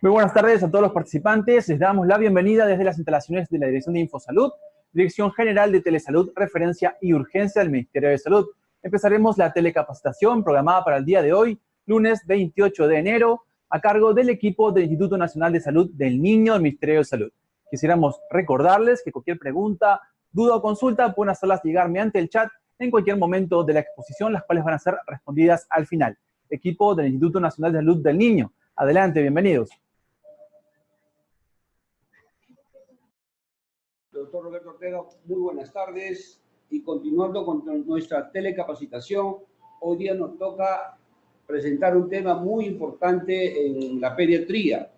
Muy buenas tardes a todos los participantes. Les damos la bienvenida desde las instalaciones de la Dirección de Infosalud, Dirección General de Telesalud, Referencia y Urgencia del Ministerio de Salud. Empezaremos la telecapacitación programada para el día de hoy, lunes 28 de enero, a cargo del equipo del Instituto Nacional de Salud del Niño del Ministerio de Salud. Quisiéramos recordarles que cualquier pregunta, duda o consulta pueden hacerlas llegar mediante el chat en cualquier momento de la exposición, las cuales van a ser respondidas al final. Equipo del Instituto Nacional de Salud del Niño. Adelante, bienvenidos. Doctor Roberto Ortega, muy buenas tardes. Y continuando con nuestra telecapacitación, hoy día nos toca presentar un tema muy importante en la pediatría.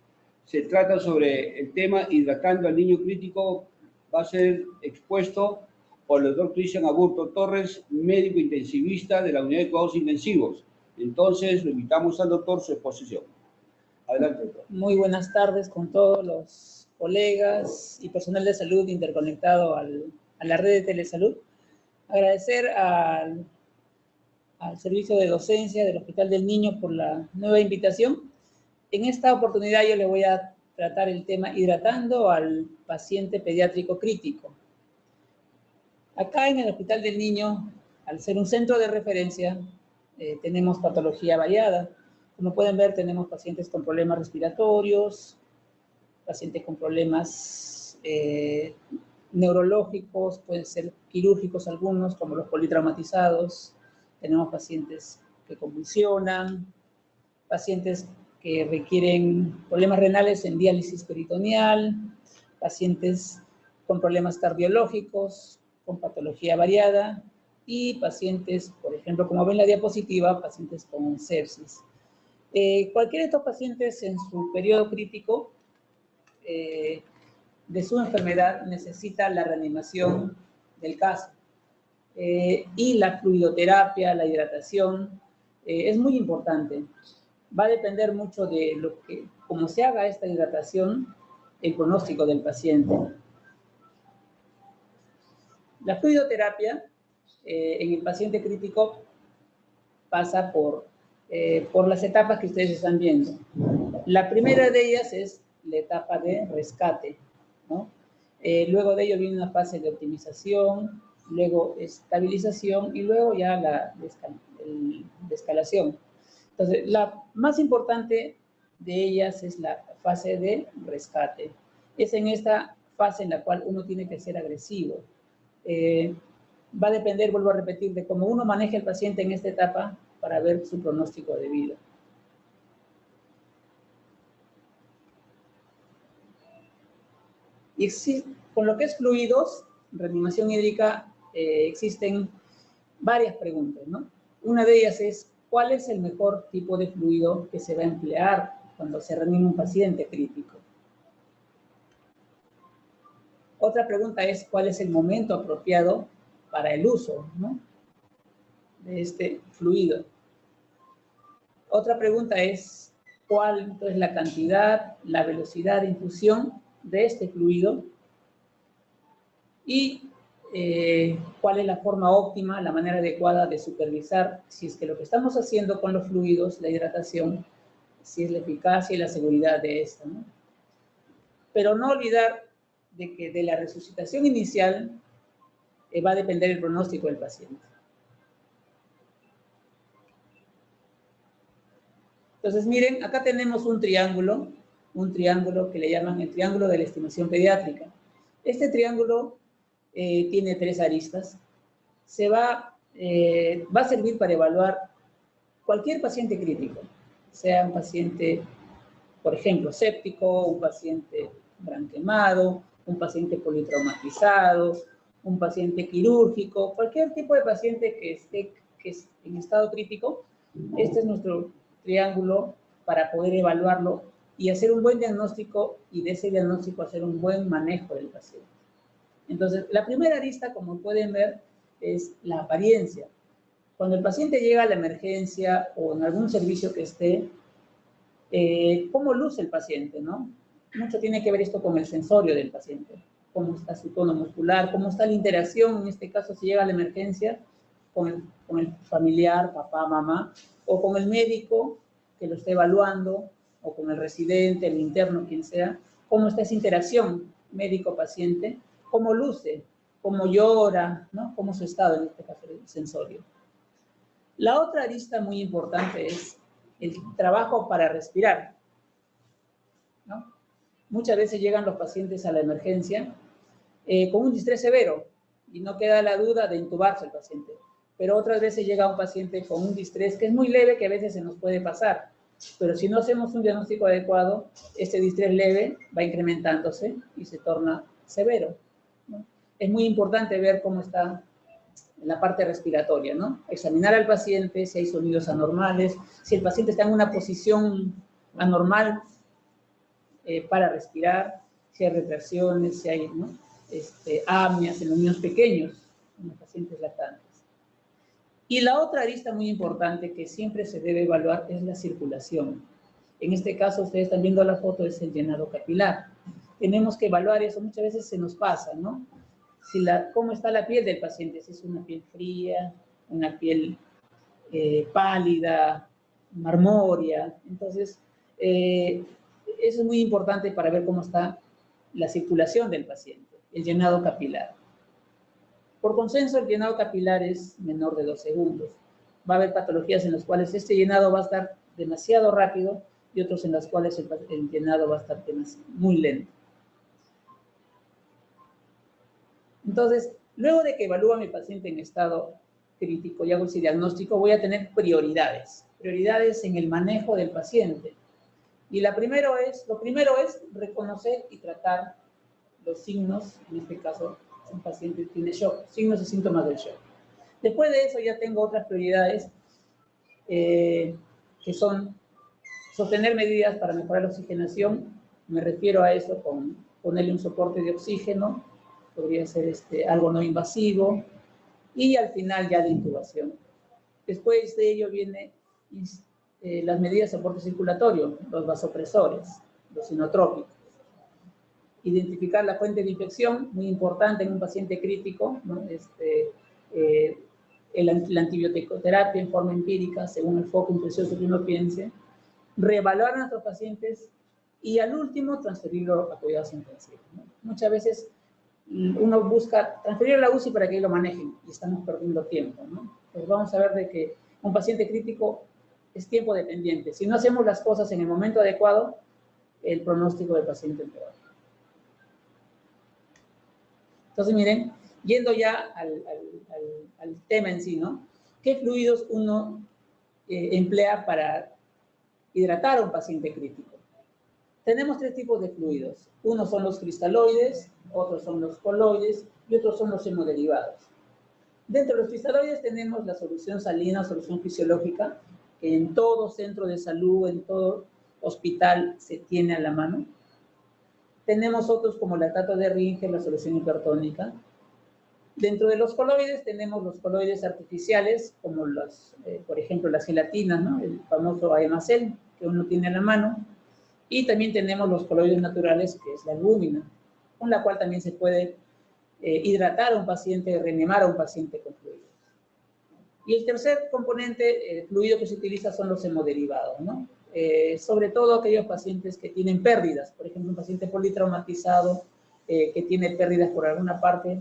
Se trata sobre el tema hidratando al niño crítico. Va a ser expuesto por el doctor Cristian Aburto Torres, médico intensivista de la Unidad de Cuidados Intensivos. Entonces, lo invitamos al doctor su exposición. Adelante, doctor. Muy buenas tardes con todos los colegas y personal de salud interconectado a la red de telesalud. Agradecer al servicio de docencia del Hospital del Niño por la nueva invitación. En esta oportunidad yo le voy a tratar el tema hidratando al paciente pediátrico crítico. Acá en el Hospital del Niño, al ser un centro de referencia, tenemos patología variada. Como pueden ver, tenemos pacientes con problemas respiratorios, pacientes con problemas neurológicos, pueden ser quirúrgicos algunos, como los politraumatizados. Tenemos pacientes que convulsionan, pacientes que requieren problemas renales en diálisis peritoneal, pacientes con problemas cardiológicos, con patología variada, y pacientes, por ejemplo, como ven en la diapositiva, pacientes con sepsis. Cualquiera de estos pacientes en su periodo crítico de su enfermedad necesita la reanimación del caso. Y la fluidoterapia, la hidratación, es muy importante. Va a depender mucho de cómo se haga esta hidratación, el pronóstico del paciente. La fluidoterapia en el paciente crítico pasa por las etapas que ustedes están viendo. La primera de ellas es la etapa de rescate, ¿no? Luego de ello viene una fase de optimización, luego estabilización y luego ya la descalación. Entonces, la más importante de ellas es la fase de rescate. Es en esta fase en la cual uno tiene que ser agresivo. Va a depender, vuelvo a repetir, de cómo uno maneja al paciente en esta etapa para ver su pronóstico de vida. Y con lo que es fluidos, reanimación hídrica, existen varias preguntas, ¿no? Una de ellas es, ¿cuál es el mejor tipo de fluido que se va a emplear cuando se reanima un paciente crítico? Otra pregunta es, ¿cuál es el momento apropiado para el uso, ¿no?, de este fluido? Otra pregunta es, ¿cuál es la cantidad, la velocidad de infusión de este fluido? Y cuál es la forma óptima, la manera adecuada de supervisar si es que lo que estamos haciendo con los fluidos, la hidratación, si es la eficacia y la seguridad de esta, ¿no? Pero no olvidar de que de la resucitación inicial va a depender el pronóstico del paciente. Entonces, miren, acá tenemos un triángulo que le llaman el triángulo de la estimación pediátrica. Este triángulo tiene 3 aristas. Va a servir para evaluar cualquier paciente crítico, sea un paciente, por ejemplo, séptico, un paciente branquemado, un paciente politraumatizado, un paciente quirúrgico, cualquier tipo de paciente que esté en estado crítico. Este es nuestro triángulo para poder evaluarlo y hacer un buen diagnóstico, y de ese diagnóstico hacer un buen manejo del paciente. Entonces, la primera arista, como pueden ver, es la apariencia. Cuando el paciente llega a la emergencia o en algún servicio que esté, ¿cómo luce el paciente, no? Mucho tiene que ver esto con el sensorio del paciente. Cómo está su tono muscular, cómo está la interacción, en este caso, si llega a la emergencia, con el familiar, papá, mamá, o con el médico que lo está evaluando, o con el residente, el interno, quien sea, cómo está esa interacción médico-paciente, cómo luce, cómo llora, ¿no? Cómo su estado, en este caso, sensorio. La otra arista muy importante es el trabajo para respirar, ¿no? Muchas veces llegan los pacientes a la emergencia con un distrés severo y no queda la duda de intubarse el paciente. Pero otras veces llega un paciente con un distrés que es muy leve, que a veces se nos puede pasar. Pero si no hacemos un diagnóstico adecuado, este distrés leve va incrementándose y se torna severo, ¿no? Es muy importante ver cómo está en la parte respiratoria, ¿no? Examinar al paciente, si hay sonidos anormales, si el paciente está en una posición anormal para respirar, si hay retracciones, si hay, ¿no? Apneas en los niños pequeños, en los pacientes lactantes. Y la otra arista muy importante que siempre se debe evaluar es la circulación. En este caso, ustedes están viendo la foto, es el llenado capilar. Tenemos que evaluar eso, muchas veces se nos pasa, ¿no? Cómo está la piel del paciente, si es una piel fría, una piel pálida, marmórea. Entonces, eso es muy importante para ver cómo está la circulación del paciente, el llenado capilar. Por consenso, el llenado capilar es menor de 2 segundos. Va a haber patologías en las cuales este llenado va a estar demasiado rápido y otros en las cuales el llenado va a estar muy lento. Entonces, luego de que evalúa a mi paciente en estado crítico y hago ese diagnóstico, voy a tener prioridades. Prioridades en el manejo del paciente. Y lo primero es reconocer y tratar los signos, en este caso, un paciente tiene shock, signos y síntomas del shock. Después de eso ya tengo otras prioridades que son sostener medidas para mejorar la oxigenación. Me refiero a eso con ponerle un soporte de oxígeno, podría ser algo no invasivo, y al final ya la intubación. Después de ello viene las medidas de soporte circulatorio, los vasopresores, los inotrópicos. Identificar la fuente de infección, muy importante en un paciente crítico, ¿no? La antibioticoterapia en forma empírica, según el foco infeccioso que uno piense, reevaluar a nuestros pacientes y al último transferirlo a cuidados intensivos, ¿no? Muchas veces uno busca transferir a la UCI para que lo manejen y estamos perdiendo tiempo, ¿no? Pues vamos a ver de que un paciente crítico es tiempo dependiente. Si no hacemos las cosas en el momento adecuado, el pronóstico del paciente empeora. Entonces, miren, yendo ya al tema en sí, ¿no? ¿Qué fluidos uno emplea para hidratar a un paciente crítico? Tenemos 3 tipos de fluidos. Unos son los cristaloides, otros son los coloides y otros son los hemoderivados. Dentro de los cristaloides tenemos la solución salina, solución fisiológica, que en todo centro de salud, en todo hospital se tiene a la mano. Tenemos otros como lactato de Ringer, la solución hipertónica. Dentro de los coloides tenemos los coloides artificiales, como por ejemplo las gelatinas, ¿no? El famoso Aemacel, que uno tiene a la mano. Y también tenemos los coloides naturales, que es la albúmina, con la cual también se puede hidratar a un paciente, reanimar a un paciente con fluidos. Y el tercer componente, fluido que se utiliza son los hemoderivados, ¿no? Sobre todo aquellos pacientes que tienen pérdidas, por ejemplo, un paciente politraumatizado que tiene pérdidas por alguna parte,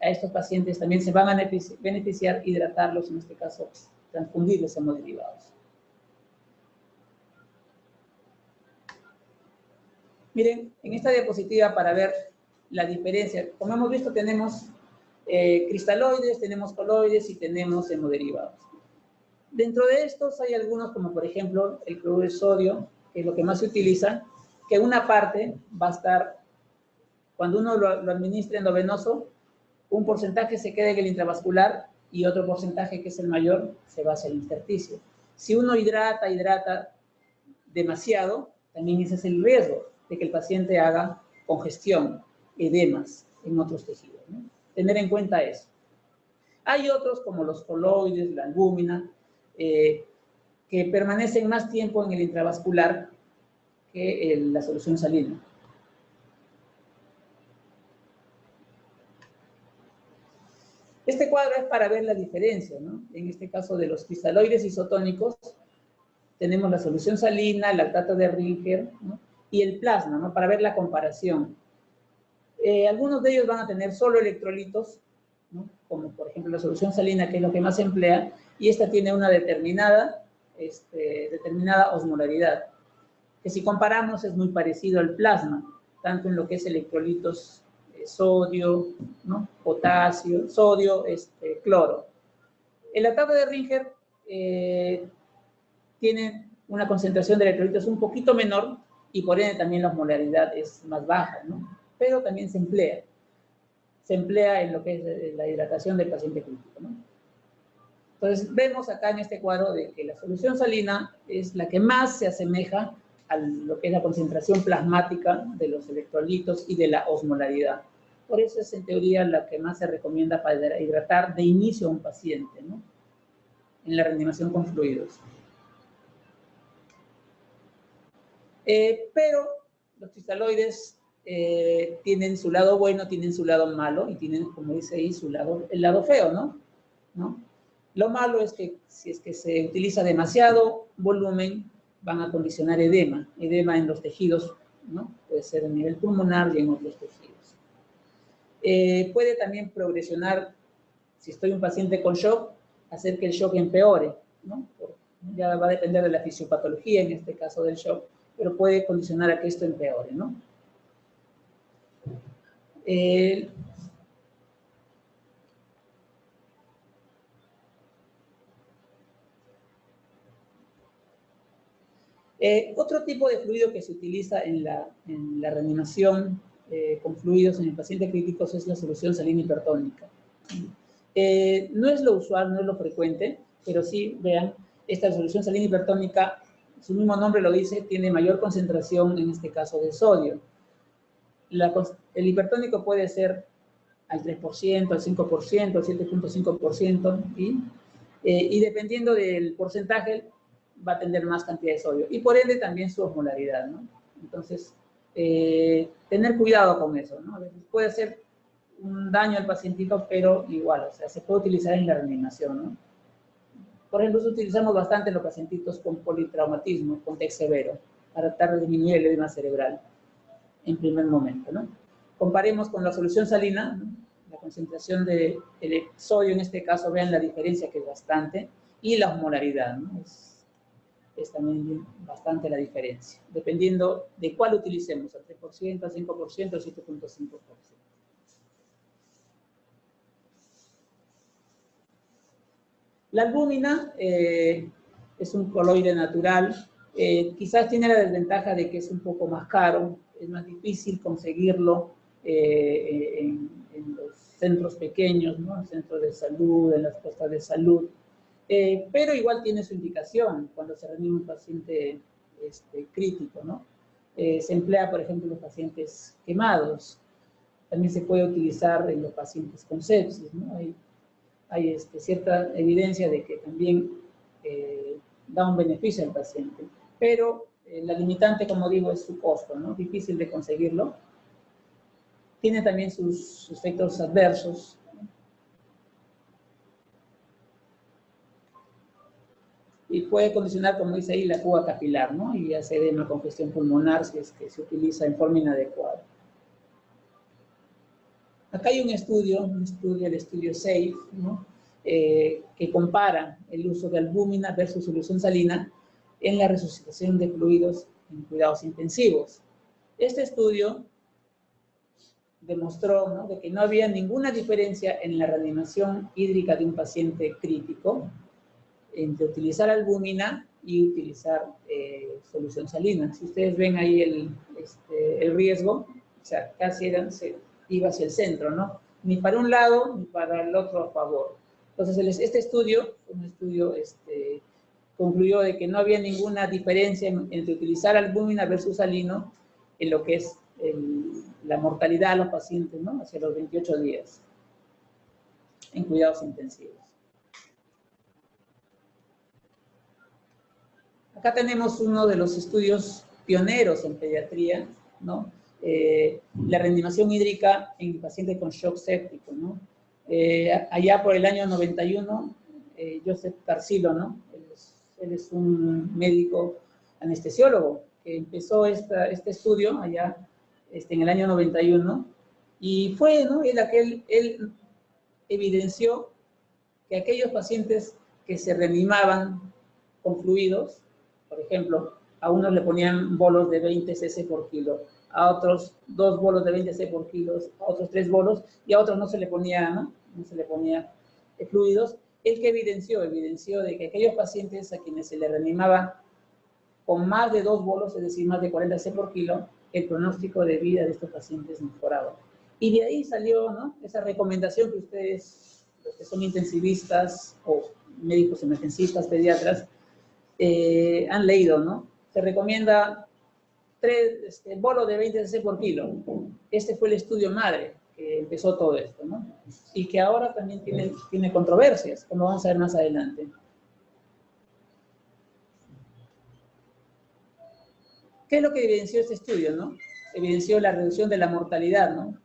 a estos pacientes también se van a beneficiar hidratarlos, en este caso, transfundirles hemoderivados. Miren, en esta diapositiva para ver la diferencia, como hemos visto tenemos cristaloides, tenemos coloides y tenemos hemoderivados. Dentro de estos hay algunos como por ejemplo el cloruro de sodio, que es lo que más se utiliza, que una parte va a estar, cuando uno lo administra endovenoso, un porcentaje se queda en el intravascular y otro porcentaje, que es el mayor, se va hacia el intersticio. Si uno hidrata demasiado, también ese es el riesgo de que el paciente haga congestión, edemas en otros tejidos, ¿no? Tener en cuenta eso. Hay otros como los coloides, la albúmina, que permanecen más tiempo en el intravascular que la solución salina. Este cuadro es para ver la diferencia, ¿no? En este caso de los cristaloides isotónicos tenemos la solución salina, el lactato de Ringer, ¿no? Y el plasma, ¿no? Para ver la comparación. Algunos de ellos van a tener solo electrolitos, ¿no? Como por ejemplo la solución salina, que es lo que más se emplea, y esta tiene una determinada osmolaridad, que si comparamos es muy parecido al plasma, tanto en lo que es electrolitos, sodio, ¿no? Potasio, sodio, cloro. El lactato de Ringer tiene una concentración de electrolitos un poquito menor y por ende también la osmolaridad es más baja, ¿no? Pero también se emplea. Se emplea en lo que es la hidratación del paciente crítico, ¿no? Entonces, vemos acá en este cuadro de que la solución salina es la que más se asemeja a lo que es la concentración plasmática de los electrolitos y de la osmolaridad. Por eso es en teoría la que más se recomienda para hidratar de inicio a un paciente, ¿no? En la reanimación con fluidos. Pero los cristaloides tienen su lado bueno, tienen su lado malo y tienen, como dice ahí, el lado feo, ¿no? Lo malo es que si es que se utiliza demasiado volumen, van a condicionar edema en los tejidos, ¿no? Puede ser a nivel pulmonar y en otros tejidos. Puede también progresionar, si estoy un paciente con shock, hacer que el shock empeore, ¿no? Ya va a depender de la fisiopatología, en este caso del shock, pero puede condicionar a que esto empeore, ¿no? Otro tipo de fluido que se utiliza en la reanimación con fluidos en el paciente crítico es la solución salina hipertónica. No es lo usual, no es lo frecuente, pero sí, vean, esta solución salina hipertónica, su mismo nombre lo dice, tiene mayor concentración, en este caso, de sodio. El hipertónico puede ser al 3%, al 5%, al 7.5%, y dependiendo del porcentaje, va a tener más cantidad de sodio, y por ende también su osmolaridad, ¿no? Entonces, tener cuidado con eso, ¿no? Puede hacer un daño al pacientito, pero igual, o sea, se puede utilizar en la reanimación, ¿no? Por ejemplo, utilizamos bastante en los pacientitos con politraumatismo, con TEC severo, para tratar de disminuir el edema cerebral en primer momento, ¿no? Comparemos con la solución salina, ¿no? La concentración de sodio, en este caso, vean la diferencia que es bastante, y la osmolaridad, ¿no? Es también bastante la diferencia, dependiendo de cuál utilicemos, al 3%, al 5%, al 7.5%. La albúmina es un coloide natural, quizás tiene la desventaja de que es un poco más caro, es más difícil conseguirlo en los centros pequeños, ¿no? En centros de salud, en las postas de salud, pero igual tiene su indicación cuando se reanima un paciente crítico, ¿no? Se emplea, por ejemplo, en los pacientes quemados, también se puede utilizar en los pacientes con sepsis, ¿no? Hay cierta evidencia de que también da un beneficio al paciente, pero la limitante, como digo, es su costo, ¿no? Difícil de conseguirlo. Tiene también sus efectos adversos, ¿no? Y puede condicionar, como dice ahí, la fuga capilar, ¿no? Y hace edema, congestión pulmonar si es que se utiliza en forma inadecuada. Acá hay un estudio, el estudio SAFE, ¿no? Que compara el uso de albúmina versus solución salina en la resucitación de fluidos en cuidados intensivos. Este estudio demostró, ¿no? De que no había ninguna diferencia en la reanimación hídrica de un paciente crítico entre utilizar albúmina y utilizar solución salina. Si ustedes ven ahí el riesgo, o sea, casi iba hacia el centro, ¿no? Ni para un lado ni para el otro a favor. Entonces, este estudio, concluyó de que no había ninguna diferencia entre utilizar albúmina versus salino en lo que es la mortalidad de los pacientes, ¿no? Hacia los 28 días en cuidados intensivos. Acá tenemos uno de los estudios pioneros en pediatría, ¿no? La reanimación hídrica en pacientes con shock séptico, ¿no? Allá por el año 91, Joseph Tarsilo, ¿no? Él es un médico anestesiólogo que empezó este estudio allá en el año 91 y fue, ¿no? Él evidenció que aquellos pacientes que se reanimaban con fluidos, por ejemplo, a unos le ponían bolos de 20 cc por kilo, a otros 2 bolos de 20 cc por kilo, a otros 3 bolos, y a otros no se le ponía, ¿no? No se le ponía fluidos. El que evidenció de que aquellos pacientes a quienes se le reanimaba con más de 2 bolos, es decir, más de 40 cc por kilo, el pronóstico de vida de estos pacientes mejoraba. Y de ahí salió, ¿no? Esa recomendación que ustedes, los que son intensivistas o médicos emergencistas, pediatras, han leído, ¿no? Se recomienda 3 bolos de 20 cc por kilo. Este fue el estudio madre que empezó todo esto, ¿no? Y que ahora también tiene controversias, como vamos a ver más adelante. ¿Qué es lo que evidenció este estudio, no? Evidenció la reducción de la mortalidad, ¿no?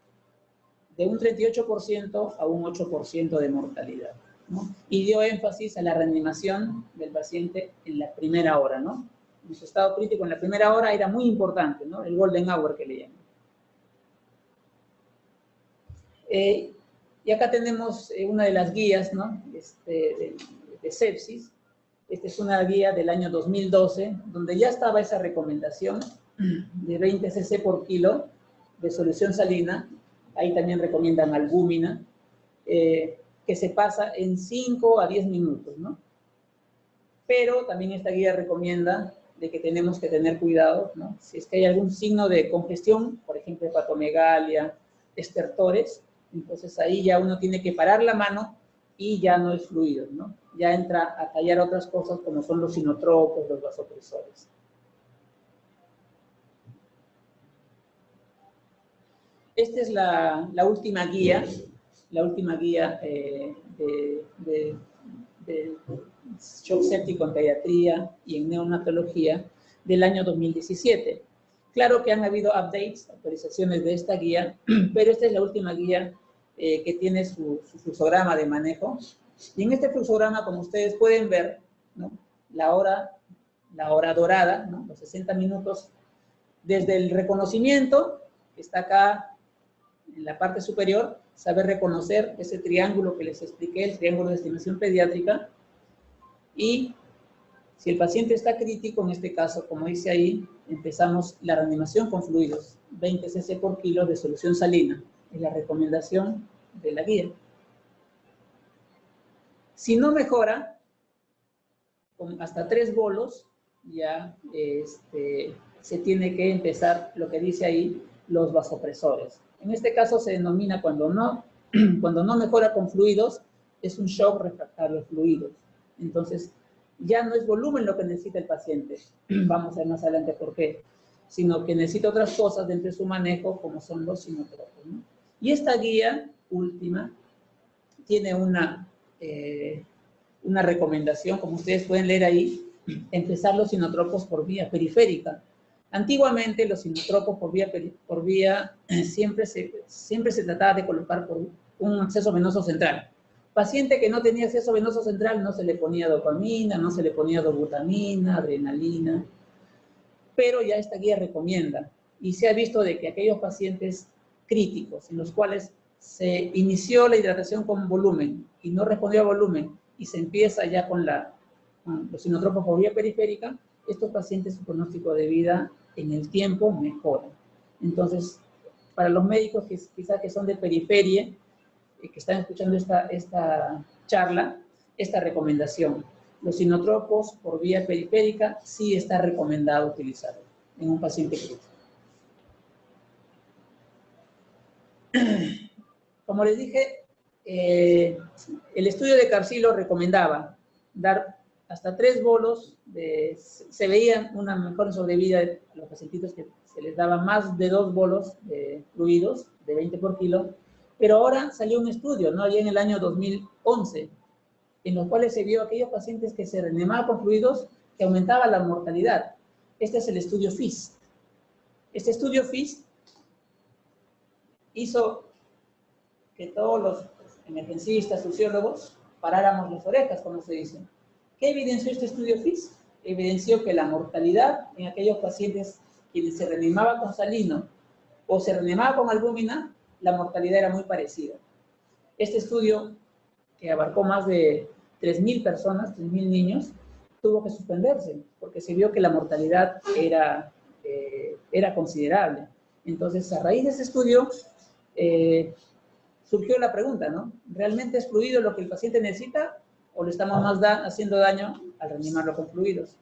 De un 38% a un 8% de mortalidad, ¿no? Y dio énfasis a la reanimación del paciente en la primera hora, ¿no? En su estado crítico en la primera hora era muy importante, ¿no? El golden hour que le llaman. Y acá tenemos una de las guías, ¿no? De sepsis. Esta es una guía del año 2012, donde ya estaba esa recomendación de 20 cc por kilo de solución salina. Ahí también recomiendan albúmina, que se pasa en 5 a 10 minutos, ¿no? Pero también esta guía recomienda de que tenemos que tener cuidado, ¿no? Si es que hay algún signo de congestión, por ejemplo, hepatomegalia, estertores, entonces ahí ya uno tiene que parar la mano y ya no es fluido, ¿no? Ya entra a tallar otras cosas como son los sinotropos, los vasopresores. Esta es la última guía de shock séptico en pediatría y en neonatología del año 2017. Claro que han habido updates, actualizaciones de esta guía, pero esta es la última guía que tiene su fluxograma de manejo. Y en este fluxograma, como ustedes pueden ver, ¿no? la hora dorada, ¿no? Los 60 minutos, desde el reconocimiento, que está acá en la parte superior, saber reconocer ese triángulo que les expliqué, el triángulo de estimación pediátrica, y si el paciente está crítico, en este caso, como dice ahí, empezamos la reanimación con fluidos, 20 cc por kilo de solución salina, es la recomendación de la guía. Si no mejora, con hasta 3 bolos, ya se tiene que empezar lo que dice ahí, los vasopresores. En este caso se denomina cuando no mejora con fluidos, es un shock refractario a fluidos. Entonces, ya no es volumen lo que necesita el paciente, vamos a ver más adelante por qué, sino que necesita otras cosas dentro de su manejo, como son los sinotropos, ¿no? Y esta guía última tiene una recomendación, como ustedes pueden leer ahí, empezar los sinotropos por vía periférica. Antiguamente los sinotropos por vía siempre se trataba de colocar por un acceso venoso central. Paciente que no tenía acceso venoso central no se le ponía dopamina, no se le ponía dobutamina, adrenalina, pero ya esta guía recomienda, y se ha visto de que aquellos pacientes críticos en los cuales se inició la hidratación con volumen y no respondió a volumen y se empieza ya con los sinotropos por vía periférica, estos pacientes su pronóstico de vida en el tiempo mejora. Entonces, para los médicos que quizás que son de periferia, que están escuchando esta charla, esta recomendación. Los sinotropos por vía periférica sí está recomendado utilizarlo en un paciente crítico. Como les dije, el estudio de Carcillo recomendaba dar hasta 3 bolos, se veía una mejor sobrevida a los pacientitos que se les daba más de 2 bolos de fluidos, de 20 por kilo, pero ahora salió un estudio, ¿no? Allá en el año 2011, en los cuales se vio aquellos pacientes que se reanimaban con fluidos que aumentaba la mortalidad. Este es el estudio FIST. Este estudio FIST hizo que todos los emergencistas, sociólogos, paráramos las orejas, como se dice, ¿Qué evidenció este estudio FIS? Evidenció que la mortalidad en aquellos pacientes quienes se reanimaba con salino o se reanimaba con albúmina, la mortalidad era muy parecida. Este estudio, que abarcó más de 3.000 personas, 3.000 niños, tuvo que suspenderse porque se vio que la mortalidad era considerable. Entonces, a raíz de ese estudio, surgió la pregunta, ¿no? ¿Realmente es fluido lo que el paciente necesita o le estamos más haciendo daño al reanimarlo con fluidos?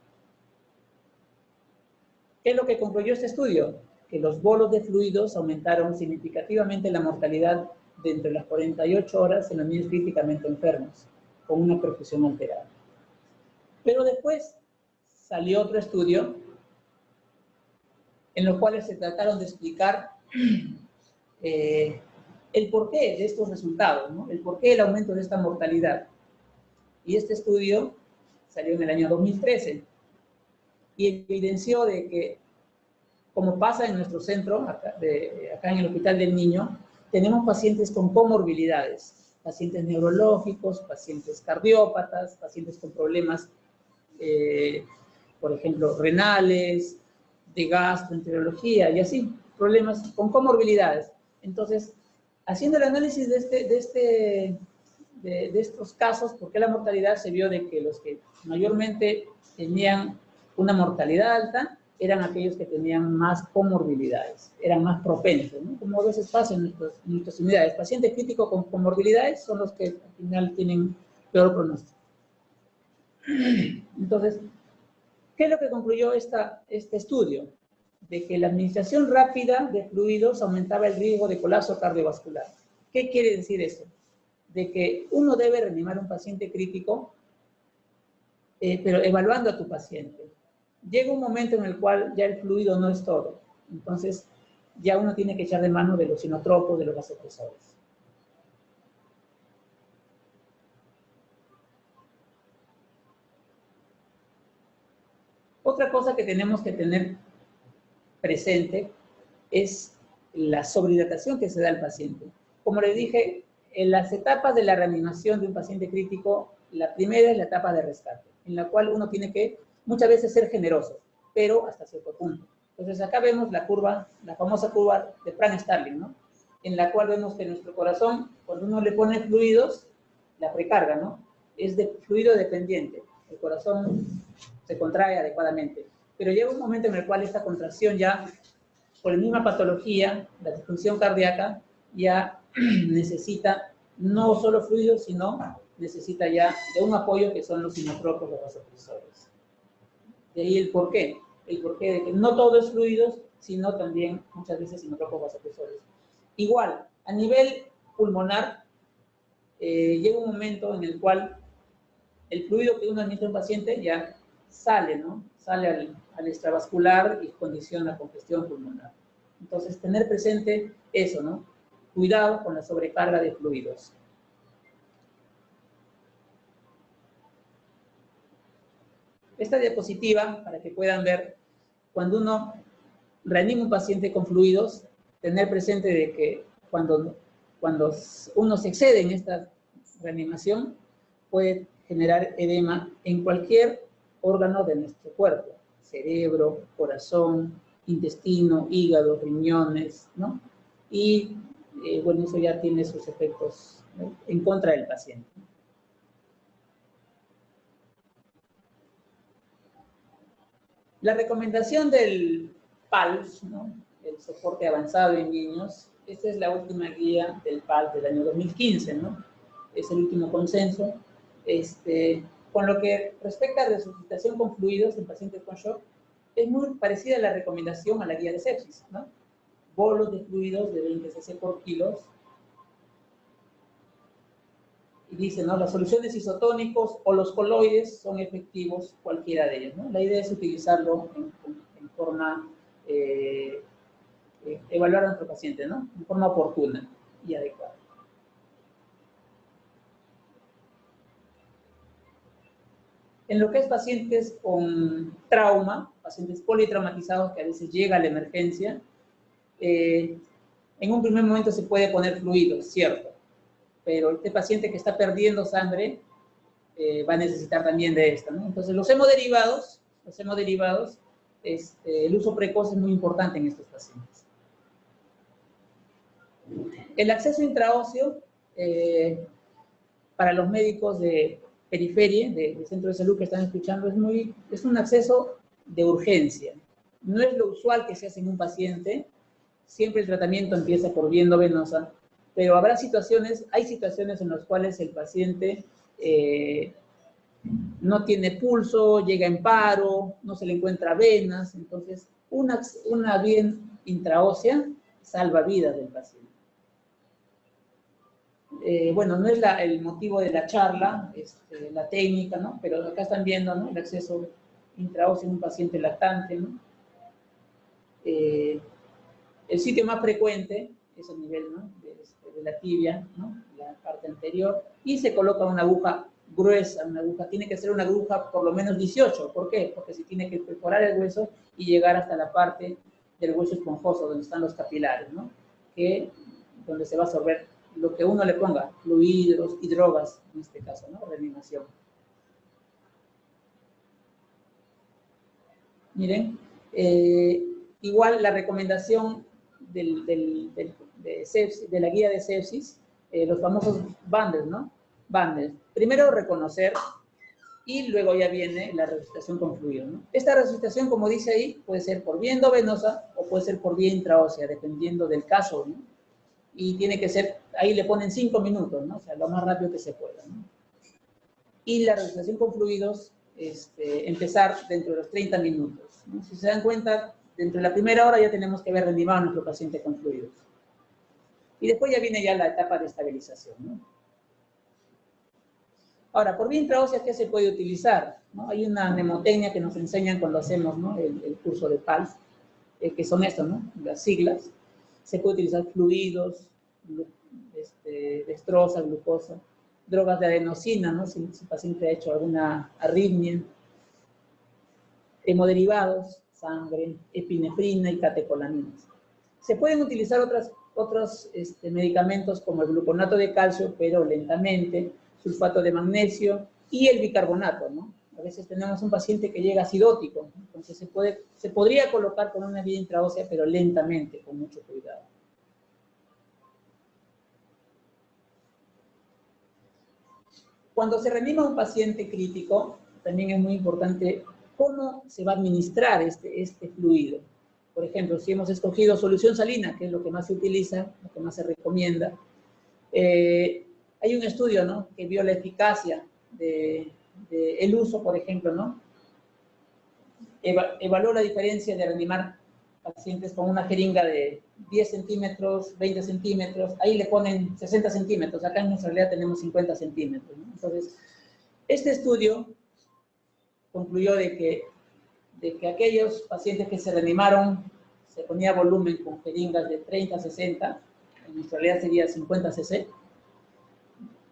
¿Qué es lo que concluyó este estudio? Que los bolos de fluidos aumentaron significativamente la mortalidad dentro de las 48 horas en los niños críticamente enfermos, con una perfusión alterada. Pero después salió otro estudio en los cuales se trataron de explicar el porqué de estos resultados, ¿no? El porqué del aumento de esta mortalidad. Y este estudio salió en el año 2013 y evidenció de que, como pasa en nuestro centro, acá en el Hospital del Niño, tenemos pacientes con comorbilidades, pacientes neurológicos, pacientes cardiópatas, pacientes con problemas, por ejemplo, renales, de gastroenterología y así, problemas con comorbilidades. Entonces, haciendo el análisis de estos casos, ¿por qué la mortalidad? Se vio de que los que mayormente tenían una mortalidad alta eran aquellos que tenían más comorbilidades, eran más propensos, ¿no? Como a veces pasa en nuestras unidades. Pacientes críticos con comorbilidades son los que al final tienen peor pronóstico. Entonces, ¿qué es lo que concluyó este estudio? De que la administración rápida de fluidos aumentaba el riesgo de colapso cardiovascular. ¿Qué quiere decir eso? De que uno debe reanimar a un paciente crítico, pero evaluando a tu paciente. Llega un momento en el cual ya el fluido no es todo. Entonces, ya uno tiene que echar de mano de los inotropos, de los vasopresores. Otra cosa que tenemos que tener presente es la sobrehidratación que se da al paciente. Como les dije, en las etapas de la reanimación de un paciente crítico, la primera es la etapa de rescate, en la cual uno tiene que muchas veces ser generoso, pero hasta cierto punto. Entonces acá vemos la curva, la famosa curva de Frank-Starling, ¿no? En la cual vemos que nuestro corazón, cuando uno le pone fluidos, la precarga, ¿no? Es de fluido dependiente. El corazón se contrae adecuadamente. Pero llega un momento en el cual esta contracción ya, por la misma patología, la disfunción cardíaca, ya necesita no solo fluidos, sino necesita ya de un apoyo que son los inotropos, los vasopresores. De ahí el porqué de que no todo es fluidos, sino también muchas veces inotropos vasopresores. Igual, a nivel pulmonar, llega un momento en el cual el fluido que uno administra a un paciente ya sale, ¿no? Sale al extravascular y condiciona la congestión pulmonar. Entonces, tener presente eso, ¿no? Cuidado con la sobrecarga de fluidos. Esta diapositiva, para que puedan ver, cuando uno reanima un paciente con fluidos, tener presente de que cuando uno se excede en esta reanimación, puede generar edema en cualquier órgano de nuestro cuerpo, cerebro, corazón, intestino, hígado, riñones, ¿no? Y bueno, eso ya tiene sus efectos, ¿no?, en contra del paciente. La recomendación del PALS, ¿no?, el soporte avanzado en niños, esta es la última guía del PALS del año 2015, ¿no? Es el último consenso. Con lo que respecta a resucitación con fluidos en pacientes con shock, es muy parecida a la recomendación a la guía de sepsis, ¿no? Bolos de fluidos de 20 cc por kilos. Y dice, ¿no?, las soluciones isotónicos o los coloides son efectivos, cualquiera de ellos, ¿no? La idea es utilizarlo en forma, evaluar a nuestro paciente, ¿no?, en forma oportuna y adecuada. En lo que es pacientes con trauma, pacientes politraumatizados que a veces llega a la emergencia, en un primer momento se puede poner fluidos, cierto, pero este paciente que está perdiendo sangre, va a necesitar también de esto, ¿no? Entonces, los hemoderivados, el uso precoz es muy importante en estos pacientes. El acceso intraóseo, para los médicos de periferia, de centro de salud que están escuchando, es un acceso de urgencia. No es lo usual que se hace en un paciente. Siempre el tratamiento empieza por vía endovenosa, pero hay situaciones en las cuales el paciente no tiene pulso, llega en paro, no se le encuentra venas. Entonces, una vía intraósea salva vidas del paciente. Bueno, no es el motivo de la charla, la técnica, ¿no? Pero acá están viendo, ¿no?, el acceso intraóseo en un paciente lactante, ¿no? El sitio más frecuente es a nivel, ¿no?, de la tibia, ¿no?, la parte anterior, y se coloca una aguja gruesa, tiene que ser una aguja por lo menos 18. ¿Por qué? Porque se tiene que perforar el hueso y llegar hasta la parte del hueso esponjoso, donde están los capilares, ¿no?, donde se va a absorber lo que uno le ponga, fluidos y drogas, en este caso, ¿no?, reanimación. Miren, igual la recomendación de la guía de sepsis, los famosos bundles, ¿no? Bundles. Primero reconocer y luego ya viene la resucitación con fluido, ¿no? Esta resucitación, como dice ahí, puede ser por vía endovenosa o puede ser por vía intraósea, dependiendo del caso, ¿no? Y tiene que ser, ahí le ponen 5 minutos, ¿no? O sea, lo más rápido que se pueda, ¿no? Y la resucitación con fluidos, empezar dentro de los 30 minutos, ¿no? Si se dan cuenta, dentro de la primera hora ya tenemos que haber reanimado a nuestro paciente con fluidos. Y después ya viene la etapa de estabilización, ¿no? Ahora, por vía intraósea, ¿qué se puede utilizar? ¿No? Hay una mnemotecnia que nos enseñan cuando hacemos, ¿no?, el curso de PALS, que son estas, ¿no?, las siglas. Se puede utilizar fluidos, dextrosa, glucosa, drogas de adenosina, ¿no?, si el paciente ha hecho alguna arritmia, hemoderivados, sangre, epinefrina y catecolaminas. Se pueden utilizar otros medicamentos como el gluconato de calcio, pero lentamente, sulfato de magnesio y el bicarbonato, ¿no? A veces tenemos un paciente que llega acidótico, ¿no? Entonces se podría colocar con una vía intraósea, pero lentamente, con mucho cuidado. Cuando se reanima un paciente crítico, también es muy importante cómo se va a administrar este fluido. Por ejemplo, si hemos escogido solución salina, que es lo que más se utiliza, lo que más se recomienda, hay un estudio, ¿no?, que vio la eficacia del uso, por ejemplo, ¿no? Evaluó la diferencia de reanimar pacientes con una jeringa de 10 centímetros, 20 centímetros, ahí le ponen 60 centímetros, acá en nuestra realidad tenemos 50 centímetros, ¿no? Entonces, este estudio concluyó de que aquellos pacientes que se reanimaron, se ponía volumen con jeringas de 30 a 60, en nuestra realidad sería 50 cc,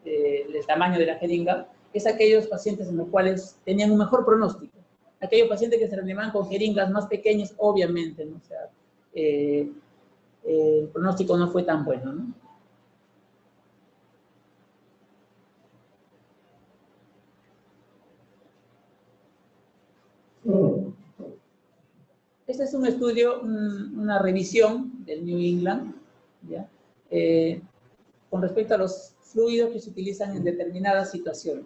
el tamaño de la jeringa, es aquellos pacientes en los cuales tenían un mejor pronóstico. Aquellos pacientes que se reanimaban con jeringas más pequeñas, obviamente, ¿no? O sea, el pronóstico no fue tan bueno, ¿no? Este es un estudio, una revisión del New England, ¿ya? Con respecto a los fluidos que se utilizan en determinadas situaciones,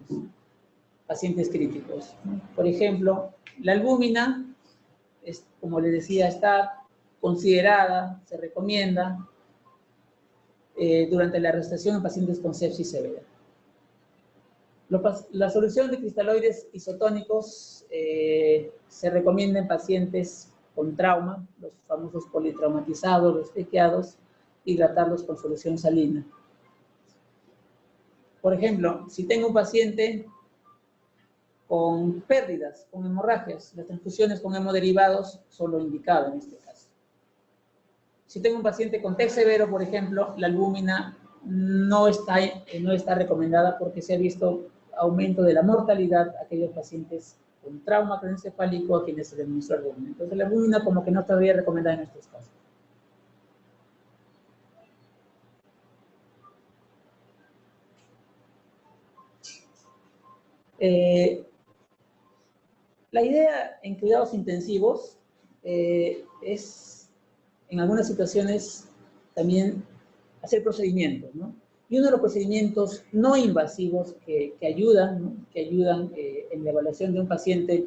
pacientes críticos, ¿no? Por ejemplo, la albúmina, como les decía, está considerada, se recomienda durante la resucitación en pacientes con sepsis severa. La solución de cristaloides isotónicos se recomienda en pacientes con trauma, los famosos politraumatizados, los tequeados, y tratarlos con solución salina. Por ejemplo, si tengo un paciente con pérdidas, con hemorragias, las transfusiones con hemoderivados son lo indicado en este caso. Si tengo un paciente con TEC severo, por ejemplo, la albúmina no está recomendada porque se ha visto aumento de la mortalidad a aquellos pacientes con trauma craneoencefálico a quienes se les administró albúmina. Entonces la albúmina como que no estaría recomendada en estos casos. La idea en cuidados intensivos es, en algunas situaciones, también hacer procedimientos, ¿no? Y uno de los procedimientos no invasivos que ayudan, ¿no? Que ayudan en la evaluación de un paciente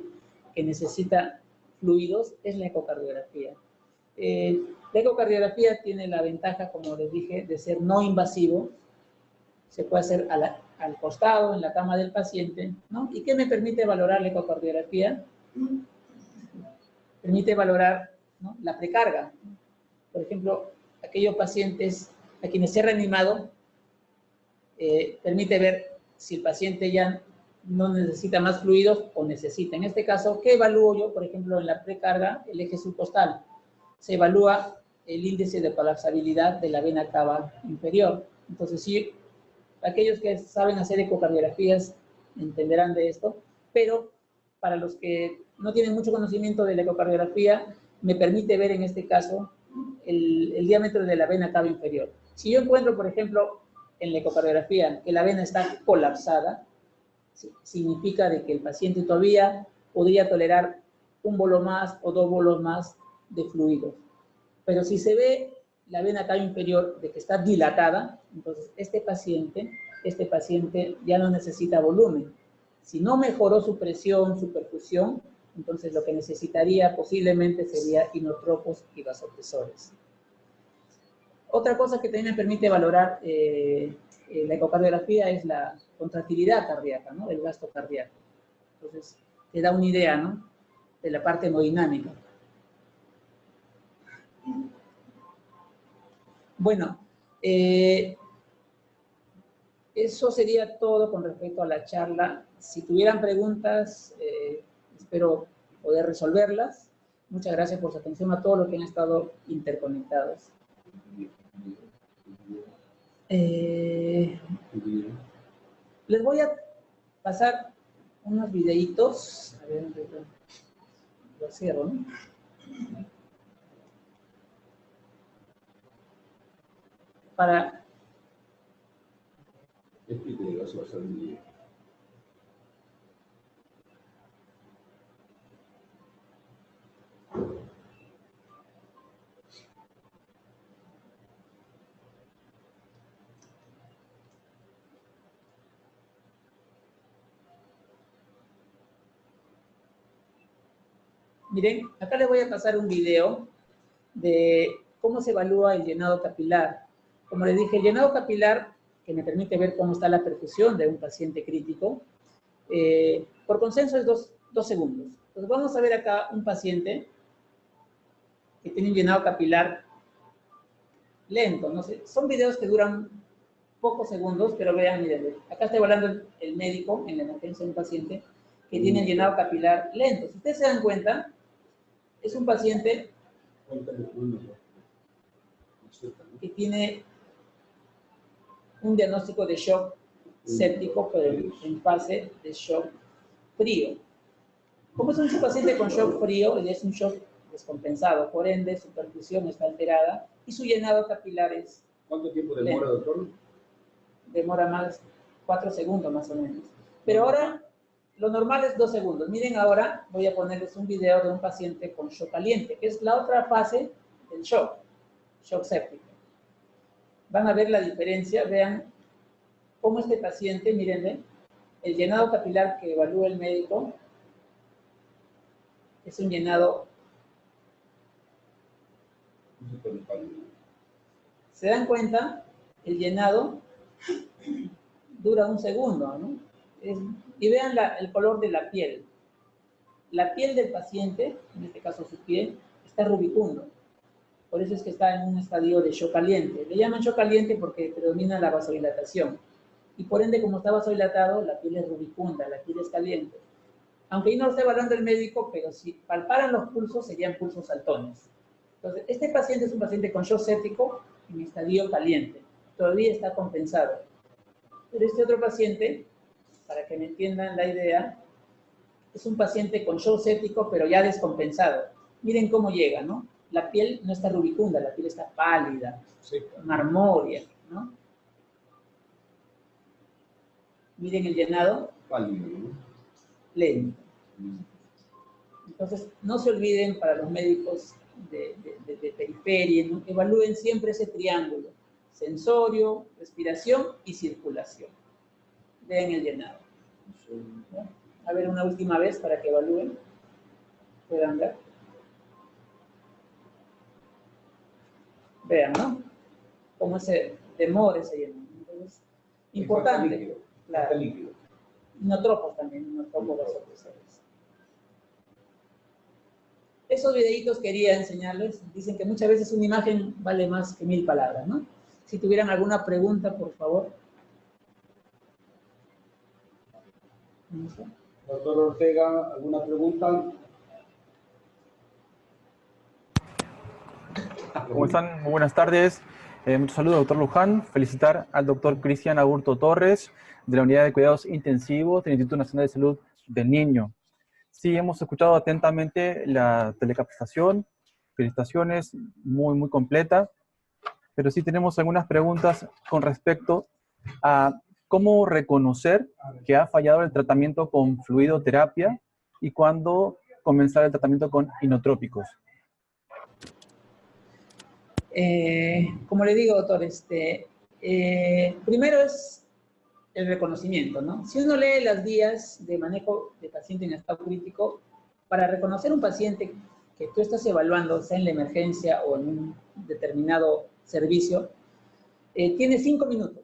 que necesita fluidos es la ecocardiografía. La ecocardiografía tiene la ventaja, como les dije, de ser no invasivo. Se puede hacer al costado, en la cama del paciente, ¿no? ¿Y qué me permite valorar la ecocardiografía? Permite valorar, ¿no? La precarga. Por ejemplo, aquellos pacientes a quienes se ha reanimado, permite ver si el paciente ya no necesita más fluidos o necesita. En este caso, ¿qué evalúo yo? Por ejemplo, en la precarga, el eje subcostal. Se evalúa el índice de colapsabilidad de la vena cava inferior. Entonces, sí, aquellos que saben hacer ecocardiografías entenderán de esto, pero para los que no tienen mucho conocimiento de la ecocardiografía, me permite ver en este caso el diámetro de la vena cava inferior. Si yo encuentro, por ejemplo, en la ecocardiografía que la vena está colapsada, significa de que el paciente todavía podría tolerar un bolo más o 2 bolos más de fluidos. Pero si se ve la vena cava inferior de que está dilatada, entonces este paciente ya no necesita volumen. Si no mejoró su presión, su perfusión, entonces lo que necesitaría posiblemente sería inotropos y vasopresores. Otra cosa que también me permite valorar la ecocardiografía es la contractilidad cardíaca, ¿no? El gasto cardíaco. Entonces, te da una idea, ¿no? De la parte hemodinámica. Bueno, eso sería todo con respecto a la charla. Si tuvieran preguntas, espero poder resolverlas. Muchas gracias por su atención a todos los que han estado interconectados. Les voy a pasar unos videitos. A ver, lo cierro, ¿no? Para... Miren, acá les voy a pasar un video de cómo se evalúa el llenado capilar. Como les dije, el llenado capilar, que me permite ver cómo está la perfusión de un paciente crítico, por consenso es 2 segundos. Entonces vamos a ver acá un paciente que tiene un llenado capilar lento. No sé, son videos que duran pocos segundos, pero vean, miren, acá está evaluando el médico en la emergencia de un paciente que tiene el llenado capilar lento. Si ustedes se dan cuenta, es un paciente que tiene un diagnóstico de shock séptico, pero en fase de shock frío. Como es un paciente con shock frío, es un shock descompensado, por ende su perfusión está alterada y su llenado capilar es... ¿Cuánto tiempo demora, doctor? Demora más 4 segundos más o menos. Pero ahora lo normal es 2 segundos. Miren, ahora voy a ponerles un video de un paciente con shock caliente, que es la otra fase del shock séptico. Van a ver la diferencia, vean cómo este paciente, mírenle, el llenado capilar que evalúa el médico es un llenado... ¿Se dan cuenta? El llenado dura 1 segundo, ¿no? Y vean el color de la piel. La piel del paciente, en este caso su piel, está rubicundo. Por eso es que está en un estadio de shock caliente. Le llaman shock caliente porque predomina la vasodilatación. Y por ende, como está vasodilatado, la piel es rubicunda, la piel es caliente. Aunque ahí no lo está evaluando el médico, pero si palparan los pulsos, serían pulsos saltones. Entonces, este paciente es un paciente con shock séptico en estadio caliente. Todavía está compensado. Pero este otro paciente, para que me entiendan la idea, es un paciente con shock séptico, pero ya descompensado. Miren cómo llega, ¿no? La piel no está rubicunda, la piel está pálida, marmórea, ¿no? Miren el llenado. Pálido, ¿no? lento. Entonces, no se olviden para los médicos de periferia, ¿no? Evalúen siempre ese triángulo: sensorio, respiración y circulación. Vean el llenado. A ver, una última vez para que evalúen. Puedan ver. Vean, ¿no? Cómo se demora ese llenado. Entonces, importante. Claro. Inotropos también, inotropos vasopresores. Esos videitos quería enseñarles. Dicen que muchas veces una imagen vale más que 1000 palabras, ¿no? Si tuvieran alguna pregunta, por favor. No sé. Doctor Ortega, ¿alguna pregunta? ¿Cómo están? Muy buenas tardes. Muchos saludos, doctor Luján. Felicitar al doctor Cristian Aburto Torres, de la Unidad de Cuidados Intensivos del Instituto Nacional de Salud del Niño. Sí, hemos escuchado atentamente la telecapacitación. Felicitaciones, muy completa. Pero sí tenemos algunas preguntas con respecto a cómo reconocer que ha fallado el tratamiento con fluidoterapia y cuándo comenzar el tratamiento con inotrópicos. Como le digo, doctor, primero es el reconocimiento, ¿no? Si uno lee las guías de manejo de paciente en estado crítico, para reconocer un paciente que tú estás evaluando, sea en la emergencia o en un determinado servicio, tiene 5 minutos.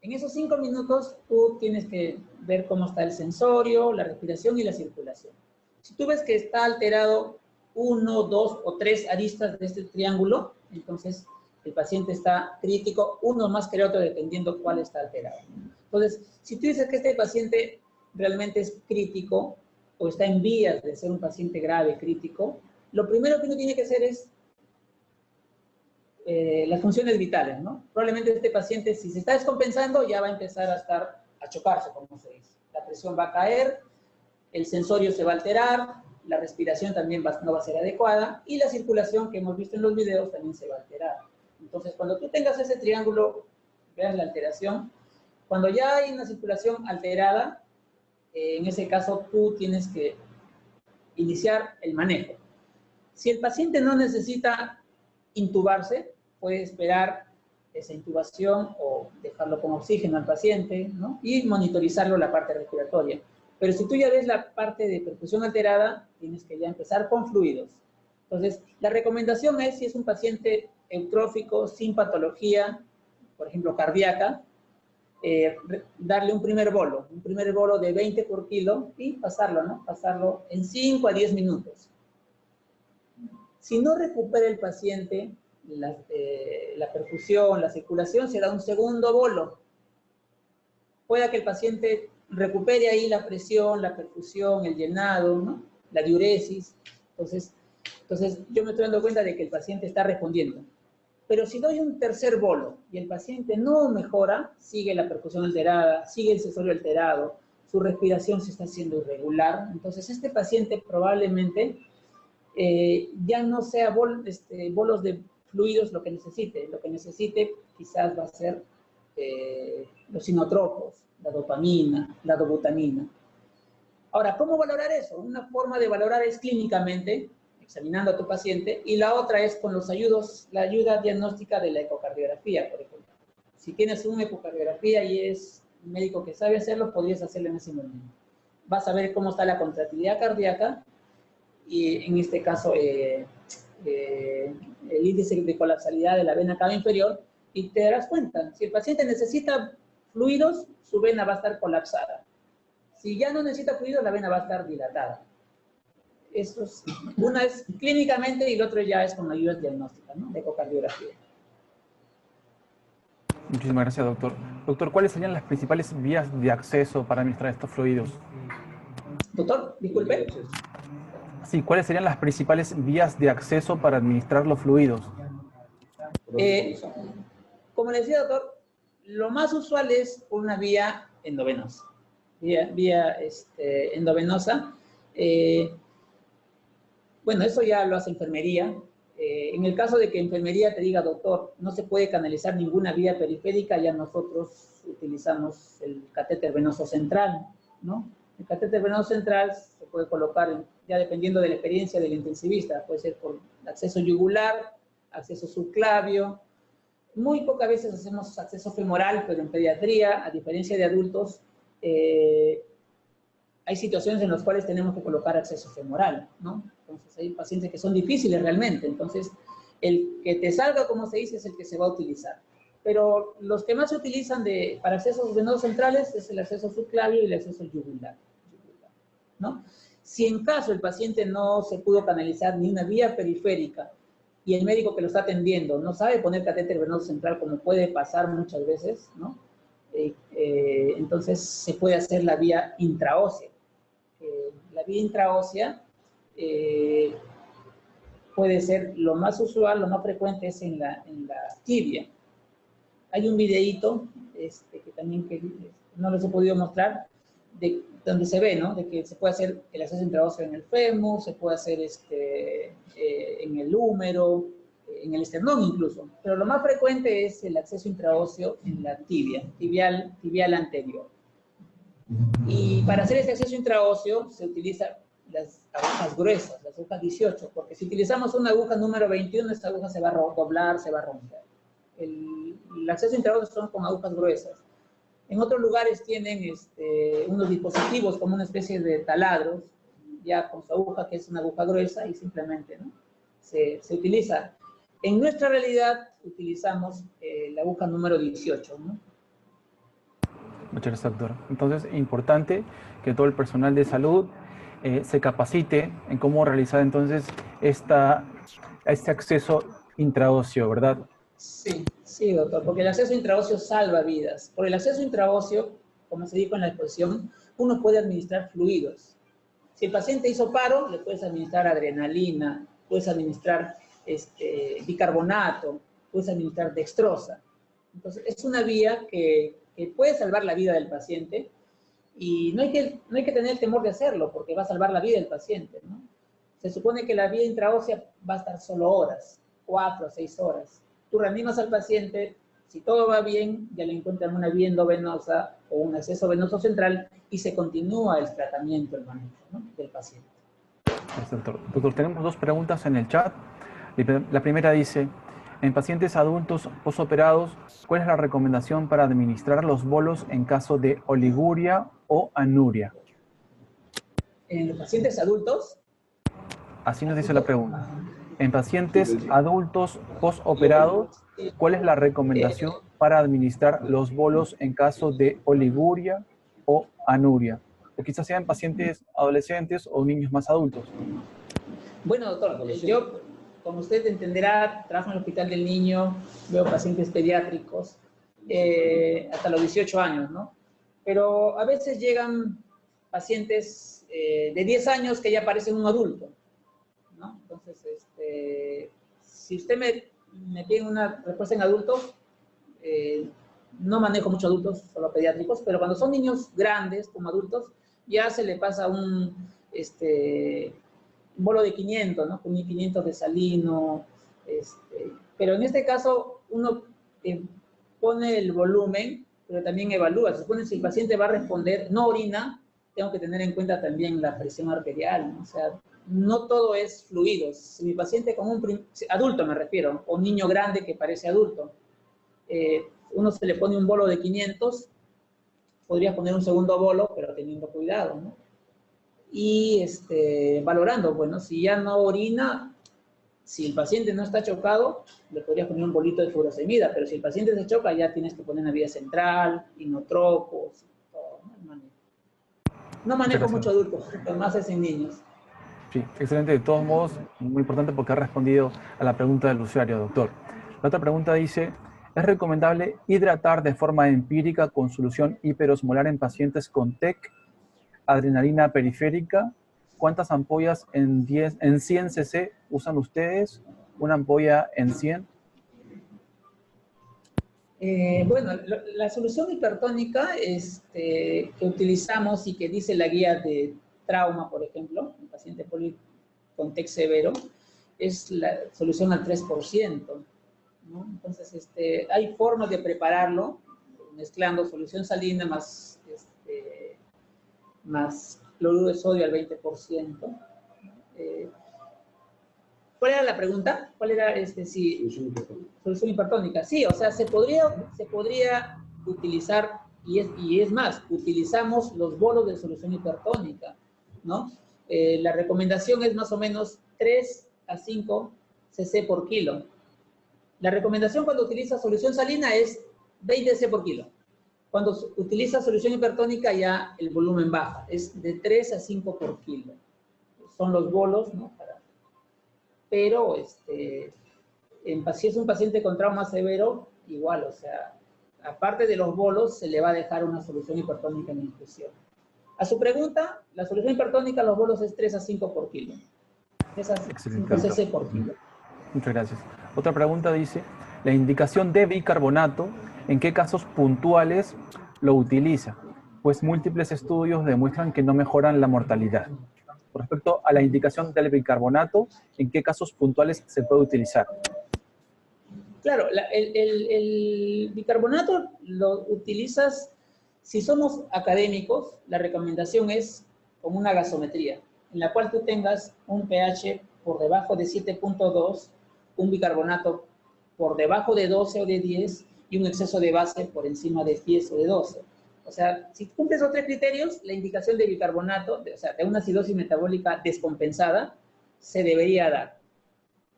En esos 5 minutos tú tienes que ver cómo está el sensorio, la respiración y la circulación. Si tú ves que está alterado 1, 2 o 3 aristas de este triángulo, entonces el paciente está crítico, uno más que el otro dependiendo cuál está alterado. Entonces, si tú dices que este paciente realmente es crítico o está en vías de ser un paciente grave, crítico, lo primero que uno tiene que hacer es las funciones vitales, ¿no? Probablemente este paciente, si se está descompensando, ya va a empezar a chocarse, como se dice. La presión va a caer, el sensorio se va a alterar, la respiración también no va a ser adecuada y la circulación que hemos visto en los videos también se va a alterar. Entonces, cuando tú tengas ese triángulo, veas la alteración, cuando ya hay una circulación alterada, en ese caso tú tienes que iniciar el manejo. Si el paciente no necesita intubarse, puede esperar esa intubación o dejarlo con oxígeno al paciente, ¿no? Y monitorizarlo la parte respiratoria. Pero si tú ya ves la parte de perfusión alterada, tienes que ya empezar con fluidos. Entonces, la recomendación es, si es un paciente eutrófico, sin patología, por ejemplo, cardíaca, darle un primer bolo de 20 por kilo y pasarlo, ¿no? Pasarlo en 5 a 10 minutos. Si no recupera el paciente la perfusión, la circulación, se da un segundo bolo. Puede que el paciente recupere ahí la presión, la perfusión, el llenado, ¿no? La diuresis. Entonces, yo me estoy dando cuenta de que el paciente está respondiendo. Pero si doy un tercer bolo y el paciente no mejora, sigue la perfusión alterada, sigue el sensorio alterado, su respiración se está haciendo irregular, entonces este paciente probablemente ya no sea bolos de fluidos lo que necesite quizás va a ser los inotropos, la dopamina, la dobutamina. Ahora, ¿cómo valorar eso? Una forma de valorar es clínicamente, examinando a tu paciente, y la otra es con la ayuda diagnóstica de la ecocardiografía, por ejemplo. Si tienes una ecocardiografía y es un médico que sabe hacerlo, podrías hacerlo en ese momento. Vas a ver cómo está la contractilidad cardíaca y en este caso el índice de colapsabilidad de la vena cava inferior y te darás cuenta, si el paciente necesita fluidos, su vena va a estar colapsada. Si ya no necesita fluidos, la vena va a estar dilatada. Una es clínicamente y el otro ya es con ayudas diagnósticas, ¿no? De ecocardiografía. Muchísimas gracias, doctor. Doctor, ¿cuáles serían las principales vías de acceso para administrar estos fluidos? Doctor, disculpe. Sí, ¿cuáles serían las principales vías de acceso para administrar los fluidos? Como le decía, doctor, lo más usual es una vía endovenosa. Vía endovenosa. Bueno, eso ya lo hace enfermería. En el caso de que enfermería te diga, doctor, no se puede canalizar ninguna vía periférica, ya nosotros utilizamos el catéter venoso central, ¿no? El catéter venoso central se puede colocar, ya dependiendo de la experiencia del intensivista, puede ser por acceso yugular, acceso subclavio. Muy pocas veces hacemos acceso femoral, pero en pediatría, a diferencia de adultos, hay situaciones en las cuales tenemos que colocar acceso femoral, ¿no? Entonces hay pacientes que son difíciles realmente, entonces el que te salga, como se dice, es el que se va a utilizar. Pero los que más se utilizan para accesos venosos centrales es el acceso subclavio y el acceso yugular, ¿no? Si en caso el paciente no se pudo canalizar ni una vía periférica y el médico que lo está atendiendo no sabe poner catéter venoso central, como puede pasar muchas veces, ¿no? Entonces se puede hacer la vía intraósea. La vía intraósea puede ser lo más usual, lo más frecuente es en la tibia. Hay un videíto que también no les he podido mostrar, donde se ve, ¿no? De que se puede hacer el acceso intraóseo en el fémur, se puede hacer en el húmero, en el esternón incluso. Pero lo más frecuente es el acceso intraóseo en la tibia, tibial anterior. Y para hacer ese acceso intraóseo se utilizan las agujas gruesas, las agujas 18, porque si utilizamos una aguja número 21, esta aguja se va a doblar, se va a romper. El acceso intraóseo son con agujas gruesas. En otros lugares tienen unos dispositivos como una especie de taladros, ya con su aguja, que es una aguja gruesa, y simplemente, ¿no? se utiliza. En nuestra realidad utilizamos la aguja número 18, ¿no? Muchas gracias, doctor. Entonces, importante que todo el personal de salud se capacite en cómo realizar entonces este acceso intraóseo, ¿verdad? Sí, sí, doctor, porque el acceso intraóseo salva vidas. Por el acceso intraóseo, como se dijo en la exposición, uno puede administrar fluidos. Si el paciente hizo paro, le puedes administrar adrenalina, puedes administrar bicarbonato, puedes administrar dextrosa. Entonces, es una vía que puede salvar la vida del paciente y no hay que tener temor de hacerlo porque va a salvar la vida del paciente, ¿no? Se supone que la vía intraósea va a estar solo horas, 4 o 6 horas. Tú reanimas al paciente, si todo va bien, ya le encuentran una vía endovenosa o un acceso venoso central y se continúa el tratamiento, el manejo, ¿no?, del paciente. Gracias, doctor. Doctor, tenemos 2 preguntas en el chat. La primera dice, en pacientes adultos posoperados, ¿cuál es la recomendación para administrar los bolos en caso de oliguria o anuria? En los pacientes adultos. Así nos dice la pregunta. En pacientes adultos posoperados, ¿cuál es la recomendación para administrar los bolos en caso de oliguria o anuria? O quizás sean pacientes adolescentes o niños más adultos. Bueno, doctor, yo, como usted entenderá, trabajo en el Hospital del Niño, veo pacientes pediátricos hasta los 18 años, ¿no? Pero a veces llegan pacientes de 10 años que ya parecen un adulto, ¿no? Entonces, si usted me pide una respuesta en adultos, no manejo muchos adultos, solo pediátricos, pero cuando son niños grandes, como adultos, ya se le pasa un bolo de 500, ¿no? Con 1500 de salino, pero en este caso uno pone el volumen, pero también evalúa. Se supone si el paciente va a responder, no orina, tengo que tener en cuenta también la presión arterial, ¿no? O sea, no todo es fluidos. Si mi paciente con adulto me refiero, o niño grande que parece adulto, uno se le pone un bolo de 500, podría poner un segundo bolo, pero teniendo cuidado, ¿no? Y valorando, bueno, si ya no orina, si el paciente no está chocado, le podrías poner un bolito de furosemida, pero si el paciente se choca, ya tienes que poner una vía central, inotropos, todo, ¿no? No manejo mucho adultos, pero más es en niños. Sí, excelente. De todos modos, muy importante porque ha respondido a la pregunta del usuario, doctor. La otra pregunta dice, ¿es recomendable hidratar de forma empírica con solución hiperosmolar en pacientes con TEC, adrenalina periférica? ¿Cuántas ampollas en 100 cc usan ustedes? ¿Una ampolla en 100? Bueno, la solución hipertónica que utilizamos y que dice la guía de trauma, por ejemplo, en paciente con TEC severo, es la solución al 3%, ¿no? Entonces, hay formas de prepararlo, mezclando solución salina más cloruro de sodio al 20%. ¿Cuál era la pregunta? ¿Cuál era solución hipertónica? Sí, o sea, se podría utilizar, y es más, utilizamos los bolos de solución hipertónica, ¿no? La recomendación es más o menos 3 a 5 cc por kilo. La recomendación cuando utiliza solución salina es 20 cc por kilo. Cuando utiliza solución hipertónica ya el volumen baja, es de 3 a 5 por kilo. Son los bolos, ¿no? Pero si es un paciente con trauma severo, igual, o sea, aparte de los bolos, se le va a dejar una solución hipertónica en infusión. A su pregunta, la solución hipertónica, los bolos es 3 a 5 por kilo. 3 a 5 cc por kilo. Muchas gracias. Otra pregunta dice, la indicación de bicarbonato, ¿en qué casos puntuales lo utiliza? Pues múltiples estudios demuestran que no mejoran la mortalidad. Con respecto a la indicación del bicarbonato, ¿en qué casos puntuales se puede utilizar? Claro, el bicarbonato lo utilizas, si somos académicos, la recomendación es con una gasometría, en la cual tú tengas un pH por debajo de 7.2, un bicarbonato por debajo de 12 o de 10 y un exceso de base por encima de 10 o de 12. O sea, si cumples esos 3 criterios, la indicación de bicarbonato, o sea, de una acidosis metabólica descompensada, se debería dar.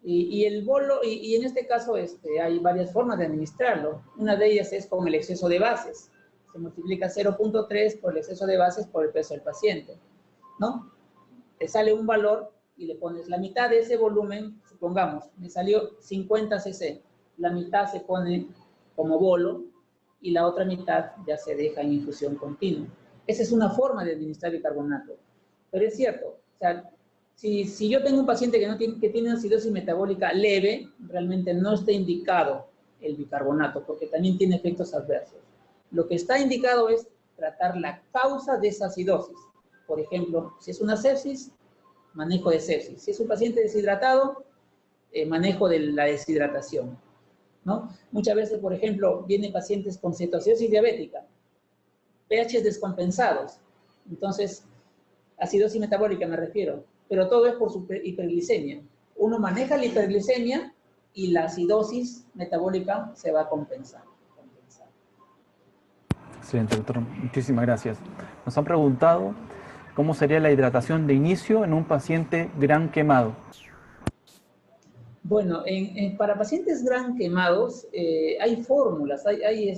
Y el bolo, y en este caso hay varias formas de administrarlo. Una de ellas es con el exceso de bases. Se multiplica 0.3 por el exceso de bases por el peso del paciente, ¿no? Te sale un valor y le pones la mitad de ese volumen, supongamos, me salió 50 cc. La mitad se pone como bolo y la otra mitad ya se deja en infusión continua. Esa es una forma de administrar bicarbonato. Pero es cierto, o sea, si yo tengo un paciente que tiene acidosis metabólica leve, realmente no está indicado el bicarbonato, porque también tiene efectos adversos. Lo que está indicado es tratar la causa de esa acidosis. Por ejemplo, si es una sepsis, manejo de sepsis. Si es un paciente deshidratado, manejo de la deshidratación, ¿no? Muchas veces, por ejemplo, vienen pacientes con cetoacidosis diabética, pHs descompensados. Entonces, acidosis metabólica me refiero, pero todo es por su hiperglicemia. Uno maneja la hiperglicemia y la acidosis metabólica se va a compensar. Excelente, doctor. Muchísimas gracias. Nos han preguntado cómo sería la hidratación de inicio en un paciente gran quemado. Bueno, para pacientes gran quemados hay fórmulas, hay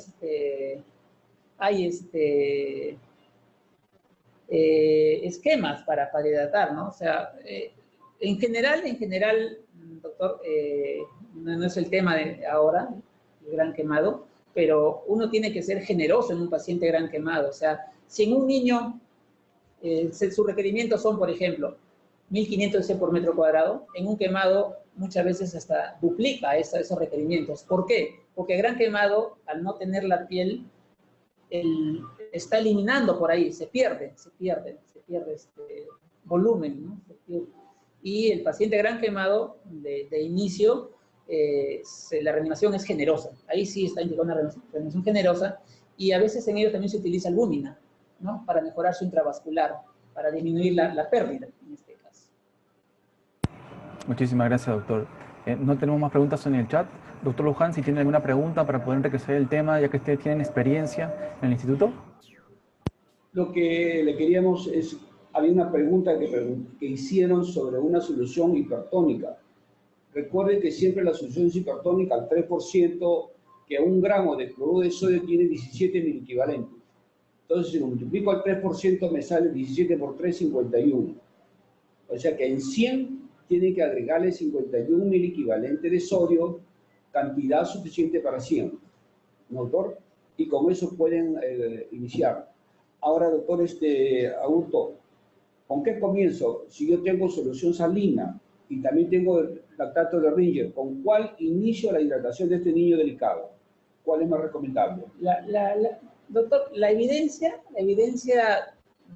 esquemas para hidratar, ¿no? O sea, en general, doctor, no es el tema de ahora, el gran quemado, pero uno tiene que ser generoso en un paciente gran quemado. O sea, si en un niño sus requerimientos son, por ejemplo, 1500 cc por metro cuadrado, en un quemado muchas veces hasta duplica esos requerimientos. ¿Por qué? Porque gran quemado, al no tener la piel, está eliminando por ahí, se pierde volumen, ¿no? Y el paciente gran quemado de inicio, la reanimación es generosa. Ahí sí está indicada una reanimación generosa, y a veces en ello también se utiliza albúmina, ¿no? Para mejorar su intravascular, para disminuir la pérdida en este caso. Muchísimas gracias, doctor. No tenemos más preguntas en el chat. Doctor Luján, si tiene alguna pregunta para poder enriquecer el tema, ya que ustedes tienen experiencia en el instituto. Lo que le queríamos es, había una pregunta que hicieron sobre una solución hipertónica. Recuerden que siempre la solución es hipertónica al 3%, que 1 gramo de cloruro de sodio tiene 17 miliequivalentes. Entonces, si lo multiplico al 3%, me sale 17 por 3, 51. O sea que en 100 tiene que agregarle 51 miliequivalentes de sodio, cantidad suficiente para 100. ¿No, doctor? Y con eso pueden iniciar. Ahora, doctor Augusto, ¿con qué comienzo? Si yo tengo solución salina y también tengo lactato de Ringer, ¿con cuál inicio la hidratación de este niño delicado? ¿Cuál es más recomendable? Doctor, la evidencia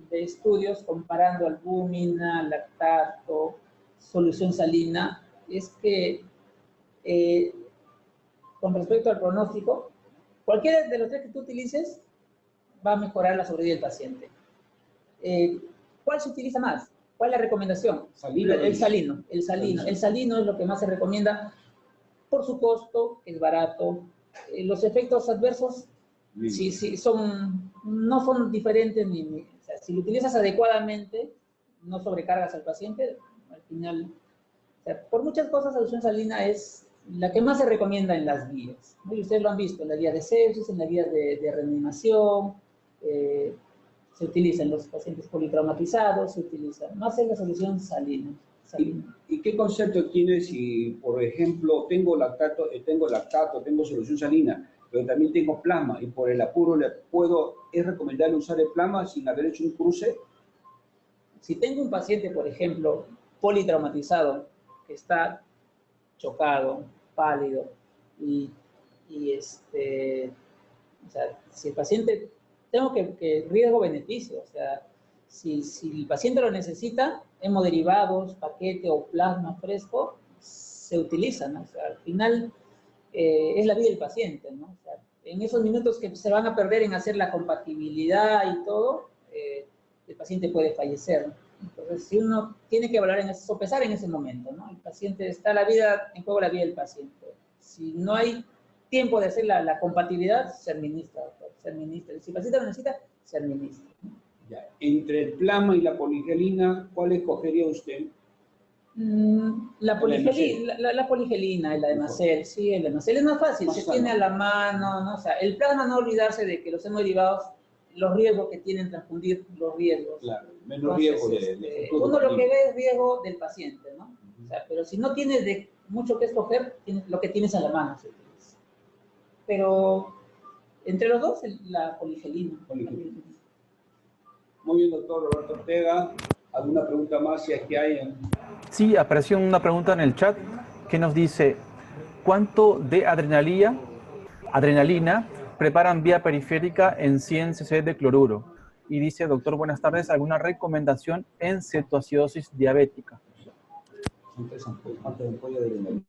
de estudios comparando albúmina, lactato, solución salina, es que con respecto al pronóstico, cualquiera de los 3 que tú utilices va a mejorar la sobrevida del paciente. ¿cuál se utiliza más? ¿Cuál es la recomendación? Salino. El salino. El salino es lo que más se recomienda por su costo, es barato. Los efectos adversos sí, no son diferentes. O sea, si lo utilizas adecuadamente, no sobrecargas al paciente, al final. O sea, por muchas cosas, la solución salina es la que más se recomienda en las guías, ¿no? Y ustedes lo han visto, en la guía de sepsis, en la guía de reanimación, se utiliza en los pacientes politraumatizados, se utiliza más en la solución salina. ¿Y qué concepto tiene si, por ejemplo, tengo lactato, tengo solución salina, pero también tengo plasma y por el apuro es recomendable usar el plasma sin haber hecho un cruce? Si tengo un paciente, por ejemplo, politraumatizado, que está chocado, pálido, o sea, si el paciente, tengo que riesgo-beneficio, o sea, si el paciente lo necesita, hemoderivados, paquete o plasma fresco, se utilizan, ¿no? O sea, al final es la vida del paciente, ¿no? O sea, en esos minutos que se van a perder en hacer la compatibilidad y todo, el paciente puede fallecer, ¿no? Entonces, si uno tiene que valorar, sopesar en ese momento, ¿no? El paciente, está en juego la vida del paciente. Si no hay tiempo de hacer la compatibilidad, se administra, doctor, se administra. Si el paciente lo necesita, se administra, ¿no? Ya. Entre el plasma y la poligelina, ¿cuál escogería usted? La poligelina, el Ademacel, sí, el Ademacel es más fácil, se tiene a la mano, ¿no? O sea, el plasma, no olvidarse de que los hemoderivados, los riesgos que tienen transfundir, los riesgos. Claro, menos riesgo de uno lo que ve es riesgo del paciente, ¿no? O sea, pero si no tienes mucho que escoger, lo que tienes a la mano se utiliza. Pero entre los dos, la poligelina. Muy bien, doctor Roberto Ortega. ¿Alguna pregunta más si es que hay? Sí, apareció una pregunta en el chat que nos dice: ¿cuánto de adrenalina preparan vía periférica en 100 cc de cloruro? Y dice: doctor, buenas tardes, ¿alguna recomendación en cetoacidosis diabética? Son 3 ampollas de adrenalina.